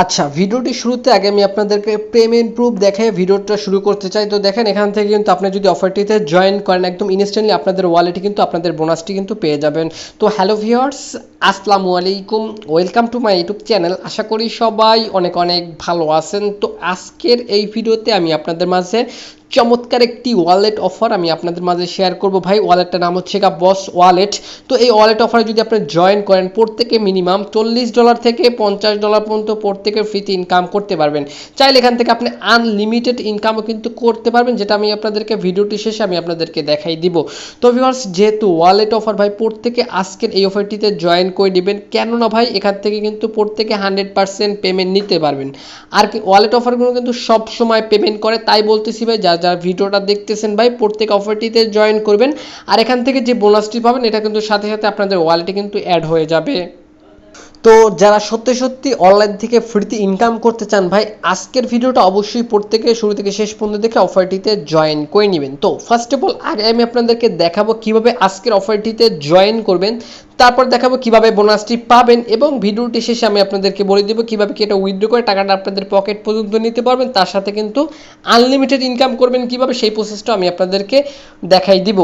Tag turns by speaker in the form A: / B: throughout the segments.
A: আচ্ছা, ভিডিওটি শুরুতে আগে আমি আপনাদেরকে পেমেন্ট প্রুফ দেখায় ভিডিওটা শুরু করতে চাই। তো দেখেন এখান থেকে কিন্তু আপনি যদি অফারটিতে জয়েন করেন একদম ইনস্ট্যান্টলি আপনাদের ওয়ালেটে কিন্তু আপনাদের বোনাসটি কিন্তু পেয়ে যাবেন। তো হ্যালো ভিউয়ার্স, আসসালামু আলাইকুম, welcome to my YouTube channel. আশা করি সবাই অনেক অনেক ভালো আছেন। তো আজকের এই ভিডিওতে আমি আপনাদের মাঝে চমৎকার একটি ওয়ালেট অফার আমি আপনাদের মাঝে শেয়ার করব ভাই। ওয়ালেটটার নাম হচ্ছে বস ওয়ালেট। তো এই ওয়ালেট অফারে যদি আপনি জয়েন করেন প্রত্যেকে মিনিমাম $40 থেকে $50 পর্যন্ত প্রত্যেকের ফ্রিতে ইনকাম করতে পারবেন। চাইলে এখান থেকে আপনি আনলিমিটেড ইনকামও কিন্তু করতে পারবেন, যেটা আমি আপনাদেরকে ভিডিওটি শেষে আমি আপনাদেরকে দেখাই দিব। তো ভিউয়ার্স, যেহেতু ওয়ালেট অফার ভাই প্রত্যেকে আজকের এই অফারটিতে জয়েন করে নেবেন, কেননা ভাই এখান থেকে কিন্তু প্রত্যেকে 100% পেমেন্ট নিতে পারবেন। আর কি ওয়ালেট অফারগুলো কিন্তু সব সময় পেমেন্ট করে, তাই বলতেছি ভাই যারা ভিডিওটা দেখতেছেন ভাই প্রত্যেক অফারটিতে জয়েন করবেন। আর এখান থেকে যে বোনাসটি পাবেন এটা কিন্তু সাথে সাথে আপনাদের ওয়ালেটে কিন্তু অ্যাড হয়ে যাবে। তো যারা সত্যি সত্যি অনলাইন থেকে ফ্রিতে ইনকাম করতে চান ভাই, আজকের ভিডিওটা অবশ্যই প্রত্যেকে শুরু থেকে শেষ পর্যন্ত দেখে অফারটিতে জয়েন করে নেবেন। তো ফার্স্ট অফ অল আগে আমি আপনাদেরকে দেখাবো কিভাবে আজকের অফারটিতে জয়েন করবেন, তারপর দেখাবো কিভাবে বোনাসটি পাবেন, এবং ভিডিওটি শেষে আমি আপনাদেরকে বলে দেবো কিভাবে কি এটা উইথড্র করে টাকাটা আপনাদের পকেট পর্যন্ত নিতে পারবেন, তার সাথে কিন্তু আনলিমিটেড ইনকাম করবেন কিভাবে সেই প্রসেসটা আমি আপনাদেরকে দেখাই দিব।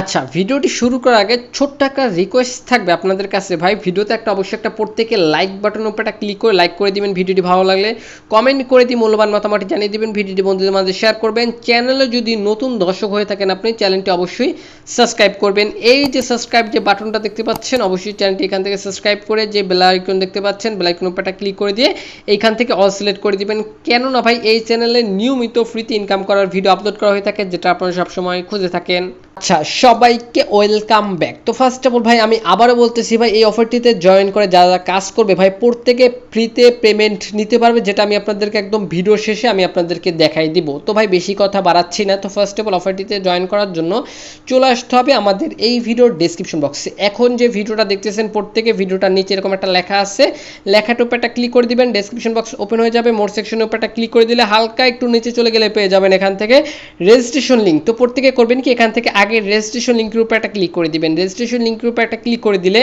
A: আচ্ছা, ভিডিওটি শুরু করার আগে ছোট্ট একটা রিকোয়েস্ট থাকবে আপনাদের কাছে ভাই, ভিডিওতে অবশ্যই একটা প্রত্যেকে লাইক বাটনের উপর একটা ক্লিক করে লাইক করে দিবেন। ভিডিওটি ভালো লাগলে কমেন্ট করে দিয়ে মূল্যবান মতামত জানিয়ে দিবেন। ভিডিওটি বন্ধুদের মাঝে শেয়ার করবেন। চ্যানেলে যদি নতুন দর্শক হয়ে থাকেন আপনি চ্যানেলটি অবশ্যই সাবস্ক্রাইব করবেন। এই যে সাবস্ক্রাইব যে বাটনটা দেখতে পাচ্ছেন অবশ্যই চ্যানেলটি এখান থেকে সাবস্ক্রাইব করে যে বেল আইকন দেখতে পাচ্ছেন বেল আইকনের উপর একটা ক্লিক করে দিয়ে এইখান থেকে অল সিলেক্ট করে দিবেন, কেননা ভাই এই চ্যানেলে নিয়মিত ফ্রিতে ইনকাম করার ভিডিও আপলোড করা হয়ে থাকে, যেটা আপনারা সবসময় খুঁজে থাকেন। আচ্ছা, সবাইকে ওয়েলকাম ব্যাক। তো ফার্স্ট অফ অল ভাই আমি আবারও বলতেছি ভাই এই অফারটিতে জয়েন করে যারা কাজ করবে ভাই প্রত্যেকে ফ্রিতে পেমেন্ট নিতে পারবে, যেটা আমি আপনাদেরকে একদম ভিডিও শেষে আমি আপনাদেরকে দেখাই দিব। তো ভাই বেশি কথা বাড়াচ্ছি না। তো ফার্স্ট অফ অল অফারটিতে জয়েন করার জন্য চলে আসতে হবে আমাদের এই ভিডিওর ডেসক্রিপশন বক্সে। এখন যে ভিডিওটা দেখতেছেন প্রত্যেকে ভিডিওটার নিচে এরকম একটা লেখা আছে, লেখাটার উপর একটা ক্লিক করে দিবেন, ডেসক্রিপশন বক্স ওপেন হয়ে যাবে। মোর সেকশনের উপর একটা ক্লিক করে দিলে হালকা একটু নিচে চলে গেলে পেয়ে যাবেন এখান থেকে রেজিস্ট্রেশন লিঙ্ক। তো প্রত্যেকে করবেন কি এখান থেকে আগে রেজিস্ট্রেশন লিঙ্কের উপর একটা ক্লিক করে দিবেন। রেজিস্ট্রেশন লিঙ্কের উপর একটা ক্লিক করে দিলে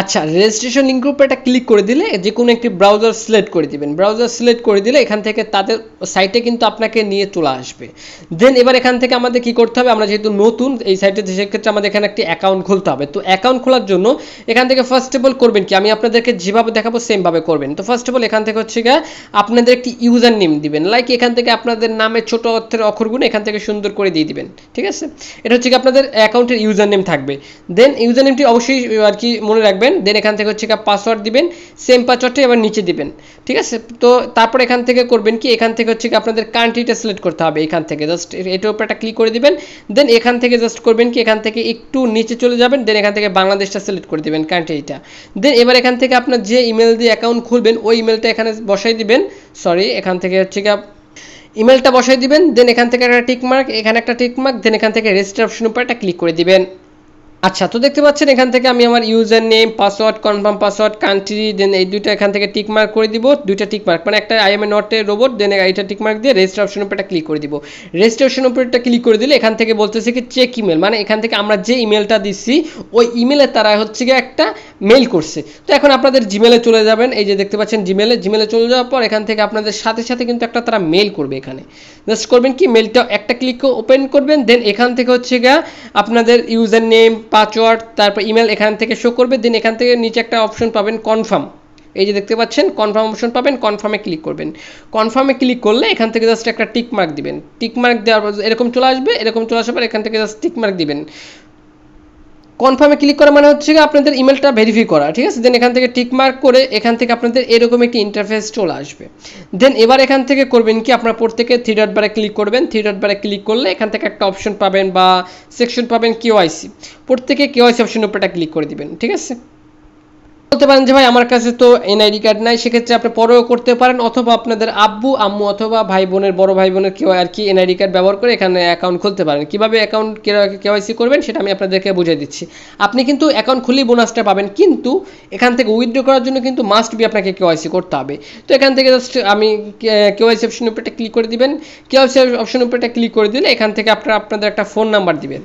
A: আচ্ছা রেজিস্ট্রেশন লিঙ্কের উপর একটা ক্লিক করে দিলে যে কোনো একটি ব্রাউজার সিলেক্ট করে দিবেন। ব্রাউজার সিলেক্ট করে দিলে এখান থেকে তাদের সাইটে কিন্তু আপনাকে নিয়ে চলে আসবে। দেন এবার এখান থেকে আমাদের কি করতে হবে, আমরা যেহেতু নতুন এই সাইটে সেক্ষেত্রে আমাদের এখানে একটি অ্যাকাউন্ট খুলতে হবে। তো অ্যাকাউন্ট খোলার জন্য এখান থেকে ফার্স্ট অফ অল করবেন কি আমি আপনাদেরকে যেভাবে দেখাবো সেমভাবে করবেন। তো ফার্স্ট অফ অল এখান থেকে হচ্ছে গিয়ে আপনাদের একটি ইউজার নেম দিবেন, লাইক এখান থেকে আপনাদের নামে ছোট অক্ষরের অক্ষরগুলো এখান থেকে সুন্দর করে দিয়ে দিবেন। ঠিক আছে, এটা হচ্ছে কি আপনাদের অ্যাকাউন্টের ইউজার নেম থাকবে। দেন ইউজার নেমটি অবশ্যই আর কি মনে রাখবেন। দেন এখান থেকে হচ্ছে পাসওয়ার্ড দিবেন, সেম পাসওয়ার্ডটা এবার নিচে দিবেন। ঠিক আছে, তো তারপর এখান থেকে করবেন কি এখান থেকে হচ্ছে আপনাদের কান্ট্রিটা সিলেক্ট করতে হবে। এখান থেকে জাস্ট এটার উপর একটা ক্লিক করে দিবেন। দেন এখান থেকে জাস্ট করবেন কি এখান থেকে একটু নিচে চলে যাবেন। দেন এখান থেকে বাংলাদেশটা সিলেক্ট করে দিবেন, কান্ট্রিটা। দেন এবার এখান থেকে আপনার যে ইমেল দিয়ে অ্যাকাউন্ট খুলবেন ওই ইমেলটা এখানে বসাই দিবেন। সরি, এখান থেকে হচ্ছে ইমেলটা বসাই দিবেন। দেন এখান থেকে একটা টিকমার্ক, এখানে একটা টিকমার্ক, দেন এখান থেকে রেজিস্টার অপশন উপর একটা ক্লিক করে দিবেন। আচ্ছা, তো দেখতে পাচ্ছেন এখান থেকে আমি আমার user name, password, confirm password, country, then এই দুইটা এখান থেকে টিক মার্ক করে দিব। দুইটা টিক মার্ক মানে একটা I am a not a robot, then এইটা টিক মার্ক দিয়ে রেজিস্টার অপশন উপর একটা ক্লিক করে দিব। রেজিস্টার অপশন উপর একটা ক্লিক করে দিলে এখান থেকে বলতেছে কি চেক ইমেল, মানে এখান থেকে আমরা যে ইমেলটা দিচ্ছি ওই ইমেলে তারা হচ্ছে গিয়ে একটা মেল করছে। তো এখন আপনাদের জিমেলে চলে যাবেন, এই যে দেখতে পাচ্ছেন জিমেলে চলে যাওয়ার পর এখান থেকে আপনাদের সাথে সাথে কিন্তু একটা তারা মেল করবে। এখানে জাস্ট করবেন কি মেলটা একটা ক্লিক ওপেন করবেন। দেন এখান থেকে হচ্ছে গিয়ে আপনাদের ইউজার নেম, পাসওয়ার্ড, তারপর ইমেল এখান থেকে শো করবে। দেন এখান থেকে নিচে একটা অপশন পাবেন কনফার্ম, এই যে দেখতে পাচ্ছেন কনফার্ম অপশন পাবেন, কনফার্মে ক্লিক করবেন। কনফার্মে ক্লিক করলে এখান থেকে জাস্ট একটা টিক মার্ক দিবেন। টিক মার্ক দেওয়ার পর এরকম চলে আসবে, এরকম চলে আসার পর এখান থেকে জাস্ট টিক মার্ক দিবেন। কনফার্মে ক্লিক করা মানে হচ্ছে আপনাদের ইমেলটা ভেরিফাই করা। ঠিক আছে, দেন এখান থেকে টিক মার্ক করে এখান থেকে আপনাদের এরকম একটি ইন্টারফেস চলে আসবে। দেন এবার এখান থেকে করবেন কি আপনারা প্রত্যেকে থ্রি ডট বারে ক্লিক করবেন। থ্রি ডট বারে ক্লিক করলে এখান থেকে একটা অপশন পাবেন বা সেকশন পাবেন কেওয়াইসি, প্রত্যেকে কেওয়াইসি অপশনের উপরটা ক্লিক করে দিবেন। ঠিক আছে, বলতে পারেন যে ভাই আমার কাছে তো এনআইডি কার্ড নাই, সেক্ষেত্রে আপনি পরেও করতে পারেন, অথবা আপনাদের আব্বু আম্মু অথবা ভাই বোনের বড় ভাই বোনের কেউ আর কি এনআইডি কার্ড ব্যবহার করে এখানে অ্যাকাউন্ট খুলতে পারেন। কীভাবে অ্যাকাউন্ট কেওয়াইসি করবেন সেটা আমি আপনাদেরকে বুঝিয়ে দিচ্ছি। আপনি কিন্তু অ্যাকাউন্ট খুলেই বোনাসটা পাবেন, কিন্তু এখান থেকে উইথড্র করার জন্য কিন্তু মাস্ট বি আপনাকে কেওয়াইসি করতে হবে। তো এখান থেকে জাস্ট আমি কেওয়াইসি অপশনের উপরটা ক্লিক করে দিবেন। কেওয়াইসি অপশনের উপরটা ক্লিক করে দিলে এখান থেকে আপনারা আপনাদের একটা ফোন নাম্বার দিবেন।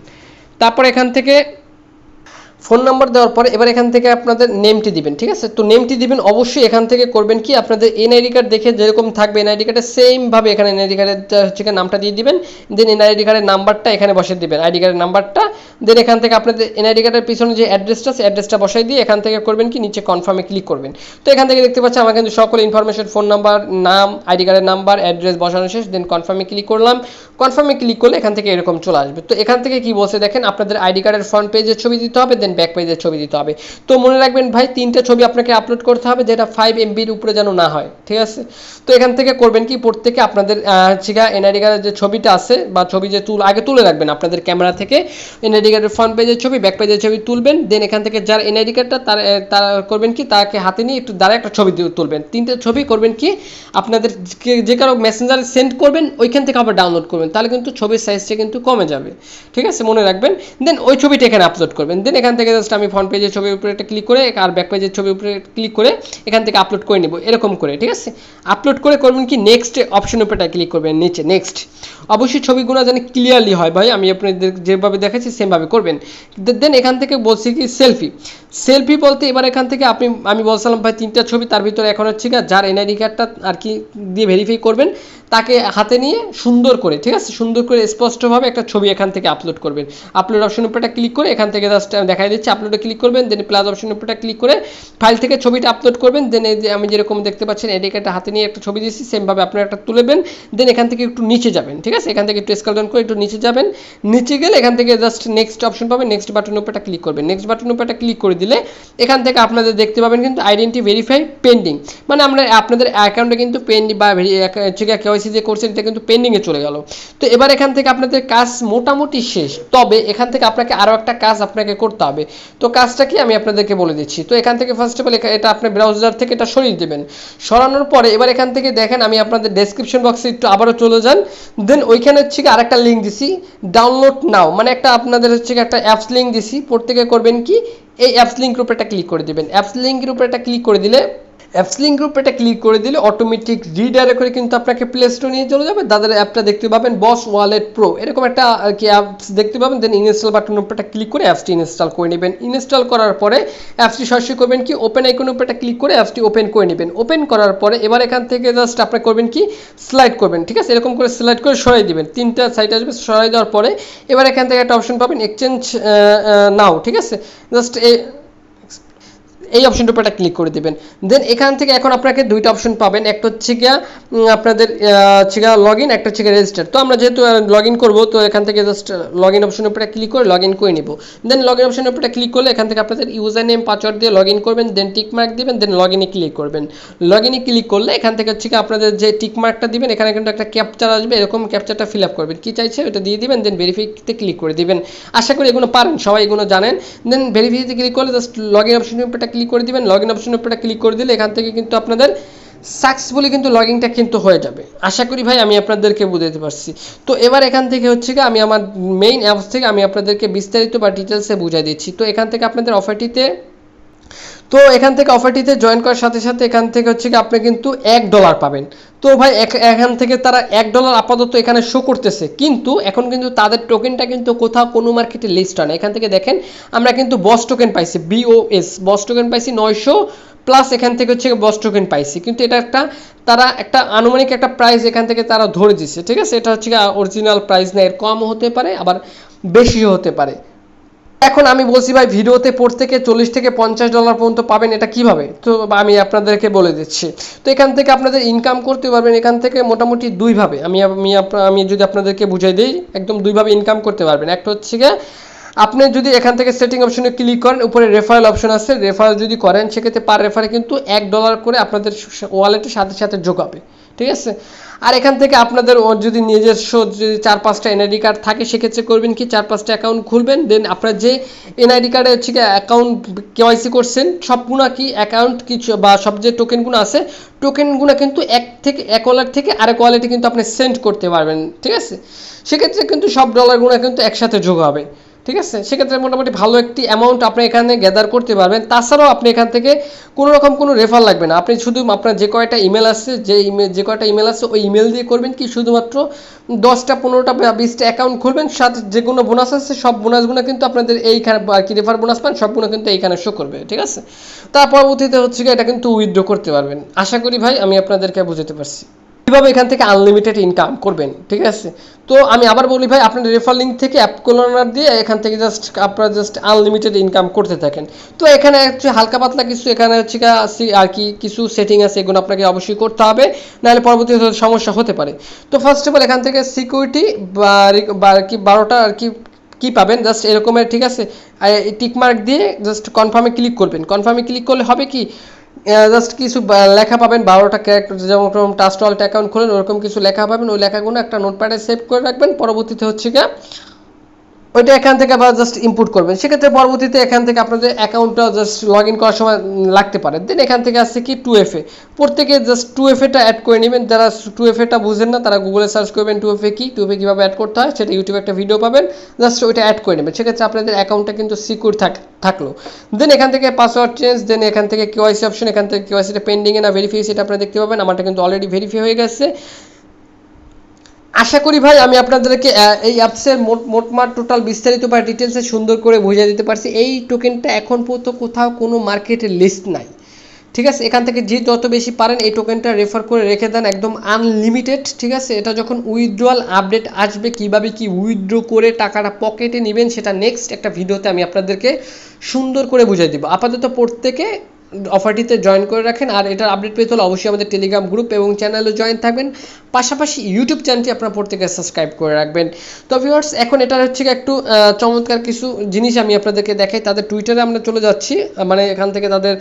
A: তারপর এখান থেকে ফোন নাম্বার দেওয়ার পরে এবার এখান থেকে আপনাদের নেমটি দিবেন, ঠিক আছে। তো নেমটি দিবেন অবশ্যই এখান থেকে করবেন কি আপনাদের এনআইডি কার্ড দেখে যেরকম থাকবে এনআইডি কার্ডের সেমভাবে এখানে এনআইডি কার্ডের হচ্ছে নামটা দিয়ে দিবেন, দেন এনআইডি কার্ডের নাম্বারটা এখানে বসিয়ে দিবেন, আইডি কার্ডের নাম্বারটা, দেন এখান থেকে আপনাদের এনআইডি কার্ডের পিছনে যে অ্যাড্রেসটা সেই অ্যাড্রেসটা বসাই দিয়ে এখান থেকে করবেন কি নিচে কনফার্মে ক্লিক করবেন। তো এখান থেকে দেখতে পাচ্ছেন আমার কিন্তু সকল ইনফরমেশন ফোন নাম্বার, নাম, আইডি কার্ডের নাম্বার, অ্যাড্রেস বসানো শেষ, দেন কনফার্মে ক্লিক করলাম। কনফার্মে ক্লিক করলে এখান থেকে এরকম চলে আসবে। তো এখান থেকে কি বলছে দেখেন, আপনাদের আইডি কার্ডের ফ্রন্ট পেজের ছবি দিতে হবে, দেন ব্যাক পেজের ছবি দিতে হবে। তো মনে রাখবেন ভাই 3টা ছবি আপনাকে আপলোড করতে হবে, যেটা 5 MBর উপরে যেন না হয়, ঠিক আছে। তো এখান থেকে করবেন কি প্রত্যেকে আপনাদের এনআইডি কার্ডের যে ছবিটা আছে বা ছবি যে আগে তুলে রাখবেন আপনাদের ক্যামেরা থেকে, এনআইডি কার্ডের ফ্রন্ট পেজের ছবি, ব্যাক পেজের ছবি তুলবেন, দেন এখান থেকে যার এনআইডি কার্ডটা তার করবেন কি তাকে হাতে নিয়ে একটু দাঁড়ায় একটা ছবি তুলবেন। 3টে ছবি করবেন কি আপনাদের যে কারো মেসেঞ্জারে সেন্ড করবেন ওইখান থেকে আবার ডাউনলোড করবেন, তাহলে কিন্তু ছবির সাইজটা কিন্তু কমে যাবে, ঠিক আছে, মনে রাখবেন। দেন ওই ছবিটা এখানে আপলোড করবেন, দেন এখান থেকে জাস্ট আমি ফ্রন্ট পেজের ছবির উপরে একটা ক্লিক করে আর ব্যাক পেজের ছবির উপরে ক্লিক করে এখান থেকে আপলোড করে নেব এরকম করে, ঠিক আছে। আপলোড করে করবেন কি নেক্সট অপশনের উপরে ক্লিক করবেন, নিচে নেক্সট। অবশ্যই ছবিগুলো যেন ক্লিয়ারলি হয় ভাই, আমি আপনাদের যেভাবে দেখাচ্ছি সেমভাবে করবেন। দেন এখান থেকে বলছি কি সেলফি বলতে এবার এখান থেকে আমি বলছিলাম ভাই 3টা ছবি, তার ভিতরে এখন হচ্ছে যার এনআইডি কার্ডটা আর কি দিয়ে ভেরিফাই করবেন তাকে হাতে নিয়ে সুন্দর করে, ঠিক আছে, সুন্দর করে স্পষ্টভাবে একটা ছবি এখান থেকে আপলোড করবেন। আপলোড অপশনের উপরে ক্লিক করে এখান থেকে জাস্ট দেখাই দিচ্ছি, আপলোডে ক্লিক করবেন, দেন প্লাস অপশনের উপরে ক্লিক করে ফাইল থেকে ছবিটা আপলোড করবেন। দেন এই যে আমি যেরকম দেখতে পাচ্ছেন এডি কার্ডটা হাতে নিয়ে একটা ছবি দিয়েছি, সেমভাবে আপনারা একটা তুলবেন। দেন এখান থেকে একটু নিচে যাবেন, ঠিক আছে, এখান থেকে একটু স্ক্রল ডাউন করে একটু নিচে যাবেন, নিচে গেলে এখান থেকে জাস্ট নেক্সট অপশন পাবেন, নেক্সট বাটনের উপরে ক্লিক করবেন। নেক্সট বাটনের উপরে ক্লিক করে দিলে এখান থেকে আপনাদের দেখতে পাবেন কিন্তু আইডেন্টি ভেরিফাই পেন্ডিং, মানে আমরা আপনাদের অ্যাকাউন্টে কিন্তু পেন্ডিং বা কেওয়াইসি যে করছেন এটা কিন্তু পেন্ডিংয়ে চলে গেল। তো এবার এখান থেকে আপনাদের কাজ মোটামুটি শেষ, তবে এখান থেকে আপনাকে আরও একটা কাজ আপনাকে করতে হবে। তো কাজটা কি আমি আপনাদেরকে বলে দিচ্ছি। তো এখান থেকে ফার্স্ট অফ অল এটা আপনার ব্রাউজার থেকে এটা সরিয়ে দেবেন, সরানোর পরে এবার এখান থেকে দেখেন আমি আপনাদের ডেসক্রিপশন বক্সে একটু আবারও চলে যান, দেন ওইখানে হচ্ছে আরেকটা লিঙ্ক দিছি ডাউনলোড নাও, মানে একটা আপনাদের হচ্ছে একটা অ্যাপস লিঙ্ক দিছি, প্রত্যেকে করবেন কি এই অ্যাপস লিঙ্কের উপরে একটা ক্লিক করে দিবেন। অ্যাপস লিঙ্কের উপরে একটা ক্লিক করে দিলে অ্যাপস লিঙ্ক গ্রুপ এটা ক্লিক করে দিলে অটোমেটিক রিডাইরেক্ট করে কিন্তু আপনাকে প্লে স্টোর নিয়ে চলে যাবে, তাদের অ্যাপটা দেখতে পাবেন বস ওয়ালেট প্রো এরকম একটা আর কি অ্যাপস দেখতে পাবেন। দেন ইনস্টল বাটনের উপরে ক্লিক করে অ্যাপসটি ইনস্টল করে নেবেন। ইনস্টল করার পরে অ্যাপসটি সরাসরি করবেন কি ওপেন আইকনের উপরে ক্লিক করে অ্যাপসটি ওপেন করে নেবেন। ওপেন করার পরে এবার এখান থেকে জাস্ট আপনারা করবেন কি স্লাইড করবেন, ঠিক আছে, এরকম করে স্লাইড করে সরাই দিবেন, 3টা সাইট আসবে, সরাই দেওয়ার পরে এবার এখান থেকে একটা অপশন পাবেন এক্সচেঞ্জ নাও, ঠিক আছে, জাস্ট এই অপশনটার উপর ক্লিক করে দিবেন। দেন এখান থেকে এখন আপনাকে দুইটা অপশন পাবেন, একটা হচ্ছে গিয়া আপনাদের লগ ইন, একটা হচ্ছে রেজিস্টার। তো আমরা যেহেতু লগ ইন করবো তো এখান থেকে জাস্ট লগ ইন অপশনের উপরে ক্লিক করে লগ ইন করে নিব। দেন লগ ইন অপশনের উপরে ক্লিক করলে এখান থেকে আপনাদের ইউজার নেম পাসওয়ার্ড দিয়ে লগ ইন করবেন, দেন টিক মার্ক দিবেন, দেন লগ ইনে ক্লিক করবেন। লগ ইনে ক্লিক করলে এখান থেকে হচ্ছে আপনাদের যে টিক মার্কটা দিবেন এখানে কিন্তু একটা ক্যাপচার আসবে, এরকম ক্যাপচারটা ফিল আপ করবেন, কি চাইছে ওটা দিয়ে দিবেন, দেন ভেরিফাইতে ক্লিক করে দিবেন। আশা করি এগুলো পারেন, সবাই এগুলো জানেন। দেন ভেরিফাইতে ক্লিক করলে জাস্ট লগ ইন অপশনের উপরে ক্লিক করে দিবেন। লগ ইন অপশনের উপরে ক্লিক করে দিলে এখান থেকে কিন্তু আপনাদের সাকসেসফুলি কিন্তু লগইনটা কিন্তু হয়ে যাবে। আশা করি ভাই আমি আপনাদেরকে বুঝাতে পারছি। তো এবার এখান থেকে হচ্ছে কি আমি আমার মেইন অ্যাপস থেকে আমি আপনাদেরকে বিস্তারিত বা ডিটেলসে বুঝাই দিচ্ছি। তো এখান থেকে আপনাদের অফারটিতে জয়েন করার সাথে সাথে এখান থেকে হচ্ছে কি আপনি কিন্তু $1 পাবেন। তো ভাই এখান থেকে তারা $1 আপাতত এখানে শো করতেছে, কিন্তু এখন কিন্তু তাদের টোকেনটা কিন্তু কোথাও কোনো মার্কেটে লিস্ট হয় না। এখান থেকে দেখেন আমরা কিন্তু বস টোকেন পাইছি, বস টোকেন পাইছি 900 প্লাস, এখান থেকে হচ্ছে বস টোকেন পাইছি, কিন্তু এটা তারা একটা আনুমানিক একটা প্রাইস এখান থেকে তারা ধরে দিচ্ছে, ঠিক আছে, এটা হচ্ছে অরিজিনাল প্রাইস না, এর কমও হতে পারে আবার বেশিও হতে পারে। এখন আমি বলছি ভাই ভিডিওতে প্রত্যেকে $40 থেকে $50 পর্যন্ত পাবেন, এটা কিভাবে, তো আমি আপনাদেরকে বলে দিচ্ছি। তো এখান থেকে আপনাদের ইনকাম করতে পারবেন এখান থেকে মোটামুটি দুইভাবে, আমি যদি আপনাদেরকে বুঝাই দিই, একদম দুইভাবে ইনকাম করতে পারবেন। একটা হচ্ছে আপনি যদি এখান থেকে সেটিং অপশনে ক্লিক করেন, উপরে রেফারেল অপশন আছে, রেফারেল যদি করেন সেক্ষেত্রে পার রেফারে কিন্তু $1 করে আপনাদের ওয়ালেটের সাথে সাথে যোগ হবে, ঠিক আছে। আর এখান থেকে আপনাদের যদি নিজস্ব যদি 4-5টা এনআইডি কার্ড থাকে সেক্ষেত্রে করবেন কি 4-5টা অ্যাকাউন্ট খুলবেন, দেন আপনার যে এনআইডি কার্ডে হচ্ছে অ্যাকাউন্ট কেওয়াইসি করছেন সবগুলো কি অ্যাকাউন্ট কিছু বা সব যে টোকেনগুলো আছে টোকেনগুলো কিন্তু এক ওয়ালেট থেকে আরেক ওয়ালেটে কিন্তু আপনি সেন্ড করতে পারবেন, ঠিক আছে। সেক্ষেত্রে কিন্তু সব ডলারগুলো কিন্তু একসাথে যোগ হবে, ঠিক ঠিক আছে, সেক্ষেত্রে মোটামুটি ভালো একটি অ্যামাউন্ট আপনি এখানে গ্যাদার করতে পারবেন। তাছাড়াও আপনি এখান থেকে কোনো রকম কোনো রেফার লাগবে না, আপনি শুধু আপনার যে কয়টা ইমেল আছে যে কয়টা ইমেল আছে ওই ইমেল দিয়ে করবেন কি শুধুমাত্র 10টা 15টা বা 20টা অ্যাকাউন্ট খুলবেন, সাথে যে কোনো বোনাস আছে সব বোনাসগুলো কিন্তু আপনাদের এইখানে আর কি রেফার বোনাস পান সবগুলো কিন্তু এইখানে শো করবে। ঠিক আছে, তার পরবর্তীতে হচ্ছে কি এটা কিন্তু উইথড্র করতে পারবেন। আশা করি ভাই আমি আপনাদেরকে বুঝাতে পারছি কীভাবে এখান থেকে আনলিমিটেড ইনকাম করবেন। ঠিক আছে, তো আমি আবার বলি ভাই, আপনার রেফার লিঙ্ক থেকে অ্যাপ ক্লোনার দিয়ে এখান থেকে আপনারা জাস্ট আনলিমিটেড ইনকাম করতে থাকেন। তো এখানে হচ্ছে হালকা পাতলা কিছু এখানে হচ্ছে আর কি কিছু সেটিং আছে, এগুলো আপনাকে অবশ্যই করতে হবে, নাহলে পরবর্তীতে সমস্যা হতে পারে। তো ফার্স্ট অফ অল এখান থেকে সিকিউরিটি বা আর কি 12টা আর কি পাবেন জাস্ট এরকমের। ঠিক আছে, টিকমার্ক দিয়ে জাস্ট কনফার্মে ক্লিক করবেন। কনফার্মে ক্লিক করলে হবে কি জাস্ট কিছু লেখা পাবেন, 12টা ক্যারেক্টার, যেমন ট্রাস্ট ওয়ালেট অ্যাকাউন্ট খোলেন ওরকম কিছু লেখা পাবেন। ওই লেখাগুলো একটা নোটপ্যাডে সেভ করে রাখবেন, পরবর্তীতে হচ্ছে গিয়ে ওইটা এখান থেকে আবার জাস্ট ইনপুট করবেন। সেক্ষেত্রে পরবর্তীতে এখান থেকে আপনাদের অ্যাকাউন্টটা জাস্ট লগ ইন করার সময় লাগতে পারে। দেন এখান থেকে আসছে কি 2FA, প্রত্যেকে জাস্ট 2FA-টা অ্যাড করে নেবেন। যারা 2FA-টা বুঝেন না তারা গুগলে সার্চ করবেন 2FA কি, 2FA কীভাবে অ্যাড করতে হয় সেটা ইউটিউবে একটা ভিডিও পাবেন, জাস্ট ওইটা অ্যাড করে নেবেন। সেক্ষেত্রে আপনাদের অ্যাকাউন্টটা কিন্তু সিকিউর থাকলো। দেন এখান থেকে পাসওয়ার্ড চেঞ্জ, দেন এখান থেকে কেওয়াইসি অপশন, এখান থেকে কেওয়াইসিটা পেন্ডিংয়ে না ভেরিফাই সেটা আপনারা দেখতে পাবেন। আমারটা কিন্তু অলরেডি ভেরিফাই হয়ে গেছে। আশা করি ভাই আমি আপনাদেরকে এই অ্যাপসের মোটমাট টোটাল বিস্তারিত বা ডিটেলসে সুন্দর করে বুঝিয়ে দিতে পারছি। এই টোকেনটা এখন পর্যন্ত কোথাও কোনো মার্কেটে লিস্ট নাই। ঠিক আছে, এখান থেকে যে যত বেশি পারেন এই টোকেনটা রেফার করে রেখে দেন, একদম আনলিমিটেড। ঠিক আছে, এটা যখন উইথড্রয়াল আপডেট আসবে কীভাবে কি উইথড্র করে টাকাটা পকেটে নেবেন সেটা নেক্সট একটা ভিডিওতে আমি আপনাদেরকে সুন্দর করে বুঝিয়ে দিব। আপাতত প্রত্যেকে অফারটিতে জয়েন করে রাখেন, আর এটার আপডেট পেতে হলে অবশ্যই আমাদের টেলিগ্রাম গ্রুপ এবং চ্যানেলে জয়েন থাকবেন, পাশাপাশি ইউটিউব চ্যানেলটি আপনারা প্রত্যেকে সাবস্ক্রাইব করে রাখবেন। তো ভিউয়ার্স এখন এটা হচ্ছে একটু চমৎকার কিছু জিনিস আমি আপনাদেরকে দেখাই। তাদের টুইটারে আমরা চলে যাচ্ছি, মানে এখান থেকে তাদের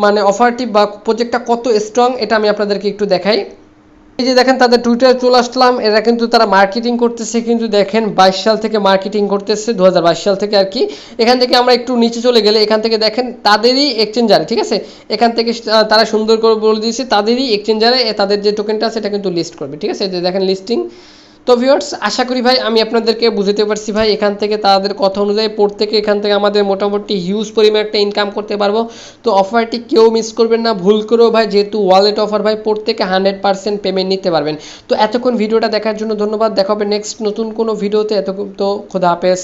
A: মানে অফারটি বা প্রজেক্টটা কত স্ট্রং এটা আমি আপনাদেরকে একটু দেখাই। এই যে দেখেন তাদের টুইটারে চলে আসলাম, এরা কিন্তু তারা মার্কেটিং করতেছে, কিন্তু দেখেন 22 সাল থেকে মার্কেটিং করতেছে, 2022 সাল থেকে আর কি। এখান থেকে আমরা একটু নিচে চলে গেলে এখান থেকে দেখেন তাদেরই এক্সচেঞ্জারে, ঠিক আছে, এখান থেকে তারা সুন্দর করে বলে দিয়েছে তাদেরই এক্সচেঞ্জারে তাদের যে টোকেনটা আছে এটা কিন্তু লিস্ট করবে। ঠিক আছে, যে দেখেন লিস্টিং। তো ভিউয়ার্স আশা করি ভাই আমি আপনাদেরকে বুঝতে পারছি ভাই, এখান থেকে তাদের কথা অনুযায়ী প্রত্যেকে এখান থেকে আমাদের মোটামুটি হিউজ পরিমাণ একটা ইনকাম করতে পারবো। তো অফারটি কেউ মিস করবেন না ভুল করেও ভাই, যেহেতু ওয়ালেট অফার ভাই প্রত্যেকে 100% পেমেন্ট নিতে পারবেন। তো এতক্ষণ ভিডিওটা দেখার জন্য ধন্যবাদ, দেখা হবে নেক্সট নতুন কোনো ভিডিওতে। এতক্ষণ তো খোদা হাফেজ।